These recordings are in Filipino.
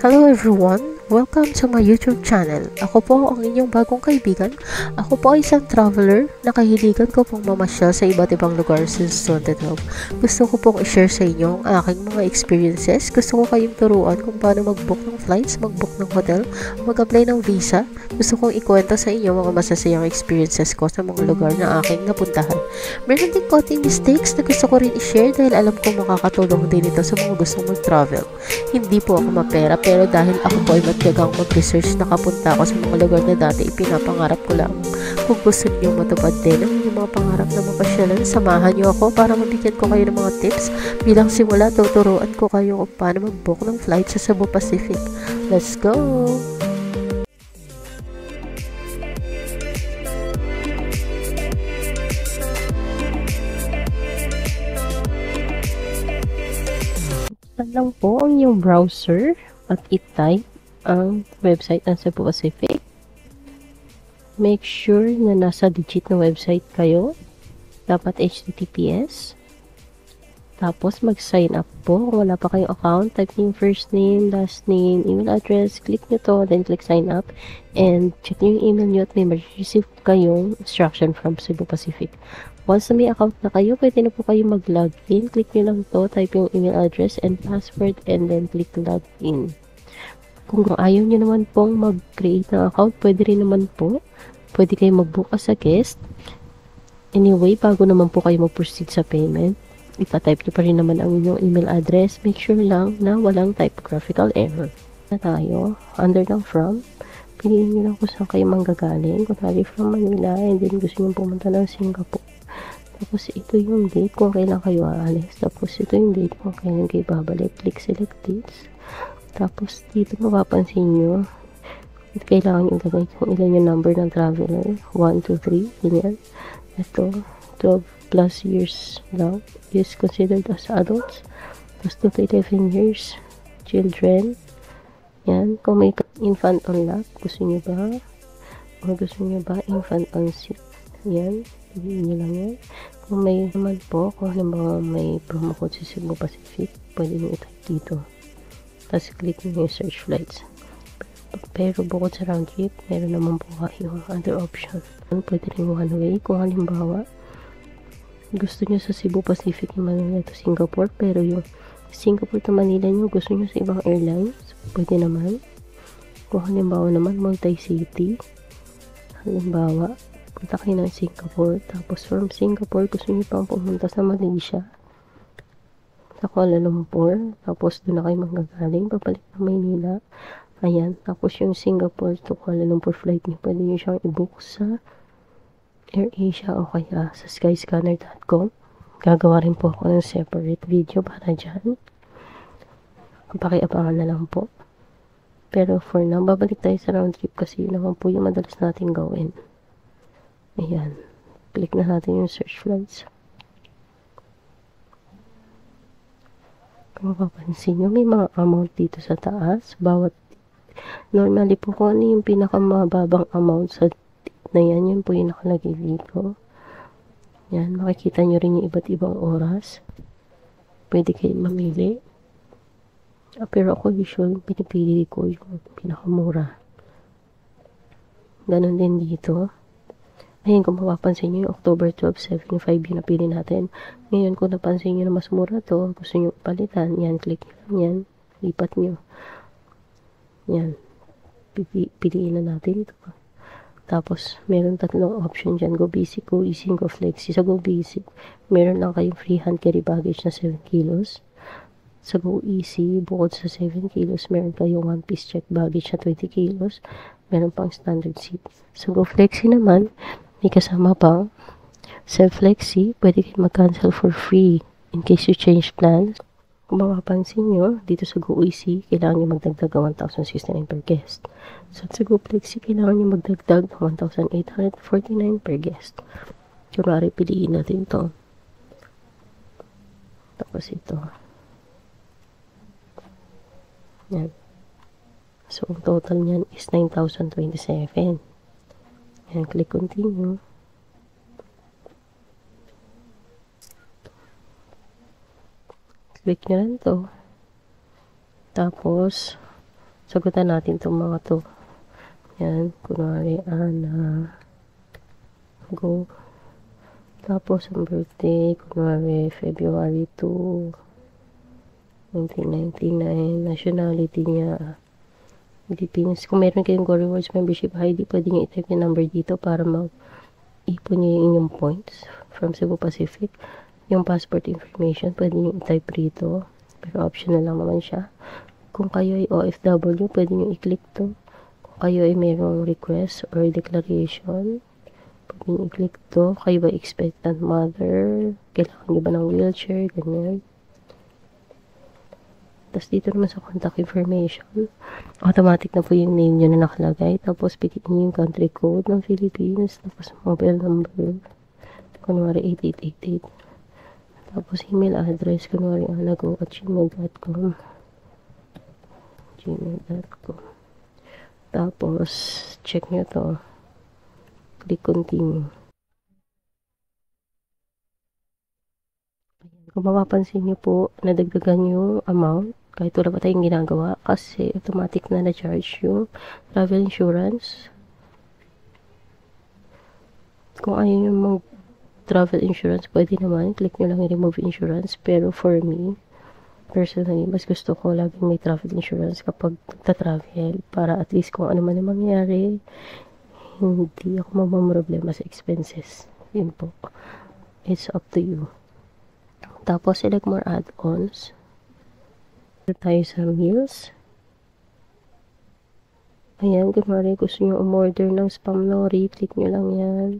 Hello everyone! Welcome to my YouTube channel. Ako po ang inyong bagong kaibigan. Ako po ay isang traveler na kahiligan ko pong mamasyal sa iba't ibang lugar since 2012. Gusto ko pong i-share sa inyo ang aking mga experiences. Gusto ko kayong turuan kung paano mag-book ng flights, mag-book ng hotel, mag-apply ng visa. Gusto kong ikwento sa inyo mga masasayang experiences ko sa mga lugar na aking napuntahan. Meron din konting mistakes na gusto ko rin i-share dahil alam ko makakatulong din ito sa mga gustong mag-travel. Hindi po ako mapera pero dahil ako po ay matyagang mag-research, nakapunta ako sa mga lugar na dati ipinapangarap ko lang. Kung gusto niyo matupad din ang inyong mga pangarap na mapasyalan, samahan niyo ako para mabigyan ko kayo ng mga tips. Bilang simula, tuturuan ko kayo kung paano mag-book ng flight sa Cebu Pacific. Let's go! Lang po ang inyong browser at i-type ang website ng Cebu Pacific. Make sure na nasa legit na website kayo. Dapat HTTPS. Tapos mag-sign up po. Kung wala pa kayong account, type niyo yung first name, last name, email address, click nyo to, then click sign up. And check nyo yung email nyo at may ma-receive kayong instruction from Cebu Pacific. Once na may account na kayo, pwede na po kayo mag-login. Click nyo lang to, type yung email address and password, and then click login. Kung ayaw nyo naman pong mag-create ng account, pwede rin naman po. Pwede kayo mag-book as a guest. Anyway, bago naman po kayo mag-proceed sa payment, ipa-type nyo pa rin naman ang inyong email address. Make sure lang na walang typographical error. Na tayo, under ng from, piliin nyo lang kung saan kayo manggagaling. Kunwari from Manila, and then gusto nyo pumunta ng Singapore. Tapos ito yung date kung kailan kayo aalis. Tapos ito yung date kung kailan kayo babalik. Click select dates. Tapos dito mapapansin nyo, kailangan nyo ilagay kung ilan yung number ng traveler. 1, 2, 3, ganyan. Ito, 12 plus years lang is considered as adults. Tapos 2 to 11 years, children. Yan, kung may infant on lap, gusto nyo ba? O gusto nyo ba infant on seat? Yan, piliin nyo lang yan. Kung may naman po, kung halimbawa may promo code sa Cebu Pacific, pwede nyo i-type dito. Tapos click nyo yung search flights. Pero bukod sa round trip, meron naman po yung other option. Pwede rin one way. Kung halimbawa, gusto nyo sa Cebu Pacific yung Manila to Singapore, pero yung Singapore to Manila nyo gusto nyo sa ibang airlines, pwede naman. Kung halimbawa naman, multi-city. Halimbawa, punta kayo ng Singapore, tapos from Singapore, gusto nyo pang pumunta sa Malaysia, sa Kuala Lumpur, tapos doon na kayo manggagaling, papalik ng Maynila. Ayan, tapos yung Singapore to Kuala Lumpur flight nyo, pwede nyo siyang i-book sa AirAsia o kaya sa skyscanner.com. Gagawa rin po ako ng separate video para dyan. Pakiabangan na lang po. Pero for now, babalik tayo sa round trip kasi yun naman po yung madalas natin gawin. Ayan. Click na natin yung search flights. Kung mapapansin nyo, may mga amount dito sa taas. Normally po kung ano yung pinakamababang amount sa na yan, yun po yung nakalagay dito. Yan, makikita nyo rin yung iba't ibang oras. Pwede kayo mamili. Pero ako usually, pinipili ko yung pinakamura. Ganon din dito. Ayun, kung mapapansin nyo, yung October 12, 75 yung napili natin. Ngayon, kung napansin nyo na mas mura to, gusto nyo palitan, yan, click nyo lang yan, lipat nyo. Yan, piliin na natin ito. Tapos, meron tatlong option dyan, Go Basic, Go Easy, Go Flexi. Sa Go Basic, meron lang kayong free hand carry baggage na 7 kilos. Sa Go Easy, bukod sa 7 kilos, meron kayong one piece check baggage na 20 kilos. Meron pang standard seat. Sa Go Flexi naman, may kasama pang self-flexi, pwede kayo mag-cancel for free in case you change plans. Kung mapapansin nyo, dito sa Go Easy, kailangan nyo magdagdag 1,069 per guest. So sa Go Flexi, kailangan nyo magdagdag 1,849 per guest. Kunwari, piliin natin to. Tapos ito. Yan. So, ang total niyan is 9,027. Yan, click continue. Click nyo lang to. Tapos, Sagutan natin itong mga to. Yan, kunwari, Ana, go. Tapos, ang birthday, kunwari, February 2, 1999, nationality niya, Philippines. Kung meron kayong Go Rewards membership ID, pwede nyo i-type yung number dito para mag-ipon nyo yung inyong points from Cebu Pacific. Yung passport information, pwede nyo i-type rito. Pero optional lang naman siya. Kung kayo ay OFW, pwede nyo i-click to. Kung kayo ay mayroong request or declaration, pwede nyo i-click to. Kayo ba expectant mother? Kailangan nyo ba ng wheelchair? Ganyan. Tapos dito naman sa contact information, automatic na po yung name nyo na nakalagay. Tapos piliin nyo yung country code ng Philippines. Tapos mobile number. Kunwari 8888. Tapos email address. Kunwari anago@gmail.com. gmail.com. Tapos check nyo to. Click continue. Kung mapapansin nyo po, nadagdagan yung amount kahit wala pa tayong ginagawa kasi automatic na na-charge yung travel insurance. Kung ayaw nyo mag-travel insurance, pwede naman. Click nyo lang yung remove insurance. Pero for me, personally, mas gusto ko laging may travel insurance kapag nagta-travel para at least kung ano man ang mangyari, hindi ako mamamroblema sa expenses. Yun po. It's up to you. Tapos, select more add-ons. Tayo sa meals. Ayan, kunwari gusto nyo umorder ng spam nori, click nyo lang yan.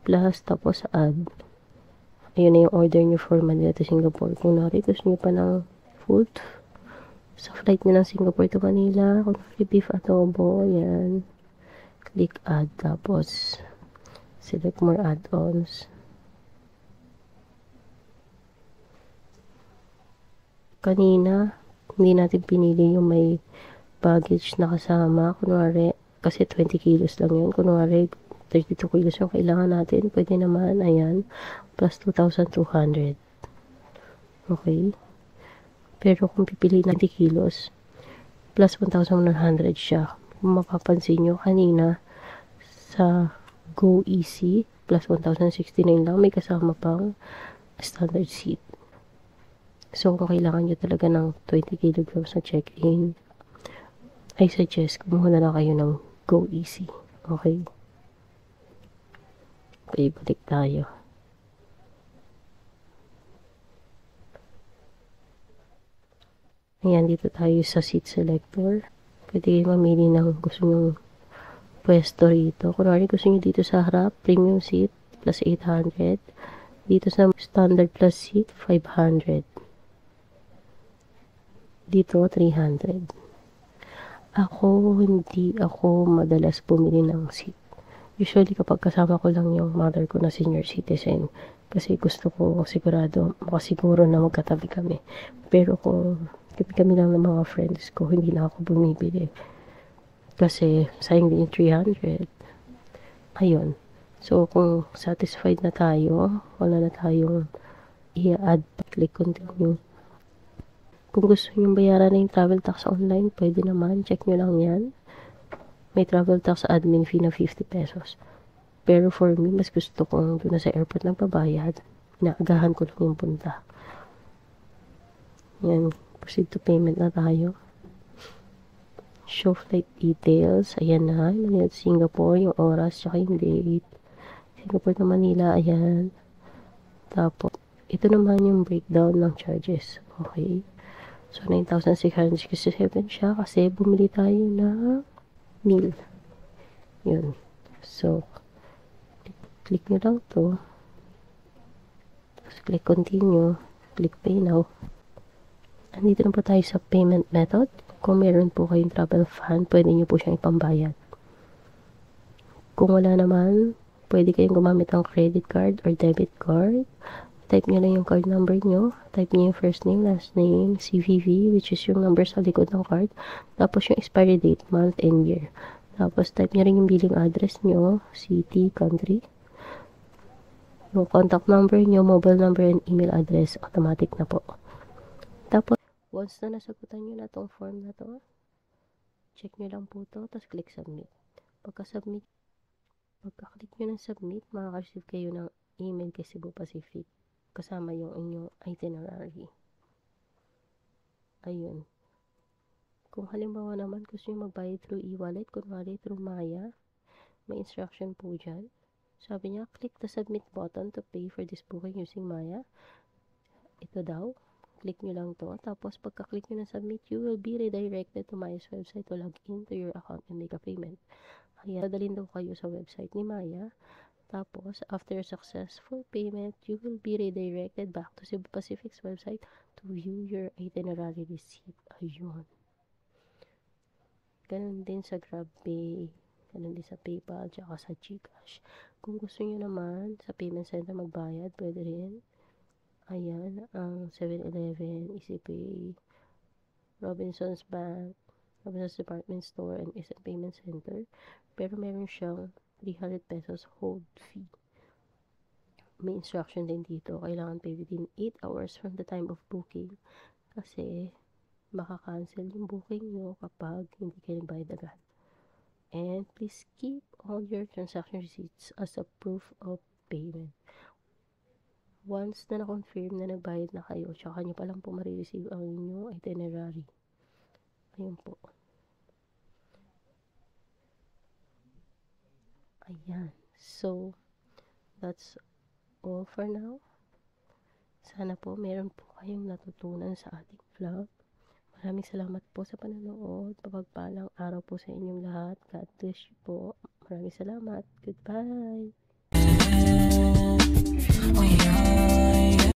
Plus, tapos add. Ayun na yung order nyo for Manila to Singapore. Kunwari gusto nyo pa ng food sa flight nyo ng Singapore to Manila. Kunwari beef adobo, yan. Click add. Tapos, select more add-ons. Kanina, hindi natin pinili yung may baggage na kasama. Kunwari, kasi 20 kilos lang yun. Kunwari, 32 kilos yung kailangan natin. Pwede naman, ayan, plus 2,200. Okay? Pero kung pipili na 20 kilos, plus 1,100 siya. Kung mapapansin nyo, kanina, sa Go Easy, plus 1,069 lang, may kasama pang standard seat. So, kung kailangan nyo talaga ng 20 kilograms na check-in, I suggest kumuha na lang kayo ng Go Easy. Okay? Okay, balik tayo. Ayan, dito tayo sa seat selector. Pwede kayo mamili ng gusto nyong pwesto rito. Kunwari gusto nyo dito sa harap, premium seat, plus 800. Dito sa standard plus seat, 500. Dito, 300. Hindi ako madalas bumili ng seat. Usually, kapag kasama ko lang yung mother ko na senior citizen, kasi gusto ko makasiguro na magkatabi kami. Pero kung kami lang ng mga friends ko, hindi na ako bumibili. Kasi, sayang din yung 300. Ayun. So, kung satisfied na tayo, wala na tayong i-add, click continue. Kung gusto nyo bayaran na yung travel tax online, pwede naman. Check nyo lang yan. May travel tax admin fee na 50 pesos. Pero for me, mas gusto kong doon na sa airport ng pabayad. Inaagahan ko lang yung punta. Yan. Proceed to payment na tayo. Show flight details. Ayan na. Manila to Singapore. Yung oras, tsaka yung date. Singapore to Manila. Ayan. Tapos, ito naman yung breakdown ng charges. Okay. So, 9,667 siya kasi bumili tayo ng meal. Yun. So, click nyo lang to. Tapos, click continue. Click pay now. Andito na po tayo sa payment method. Kung meron po kayong travel fund, pwede nyo po siyang ipambayad. Kung wala naman, pwede kayong gumamit ng credit card or debit card. Type nyo lang yung card number nyo. Type nyo yung first name, last name, CVV, which is yung number sa likod ng card. Tapos yung expiry date, month and year. Tapos type nyo rin yung billing address nyo, city, country. Yung contact number nyo, mobile number, and email address. Automatic na po. Tapos, once na nasagutan nyo na tong form na to, check nyo lang po to, tapos click submit. Pagka-click nyo ng submit, makaka-receive kayo ng email kay Cebu Pacific kasama yung inyong itinerary. Ayun. Kung halimbawa naman gusto nyo magbayad through e-wallet, kunwari through Maya, may instruction po dyan. Sabi niya, click the submit button to pay for this booking using Maya. Ito daw, click nyo lang to. Tapos pagka-click nyo na submit, you will be redirected to Maya's website to log into your account and make a payment. Kaya dadalhin daw kayo sa website ni Maya. Tapos, after successful payment, you will be redirected back to Cebu Pacific's website to view your itinerary receipt. Ayun. Ganun din sa GrabPay. Ganun din sa PayPal, tsaka sa GCash. Kung gusto nyo naman sa payment center magbayad, pwede rin. Ayan, ang 7-Eleven, EasyPay, Robinsons Bank, Robinsons Department Store, and SM Payment Center. Pero meron siyang 300 pesos hold fee. May instruction din dito, kailangan pay within 8 hours from the time of booking. Kasi, maka-cancel yung booking nyo kapag hindi kayo nagbayad agad. And please keep all your transaction receipts as a proof of payment. Once na na-confirm na nagbayad na kayo, tsaka nyo palang po marireceive ang inyong itinerary. Ayun po. Ayan. So, that's all for now. Sana po meron po kayong natutunan sa ating vlog. Maraming salamat po sa panonood. Mapagpalang araw po sa inyong lahat. God bless you po. Maraming salamat. Goodbye.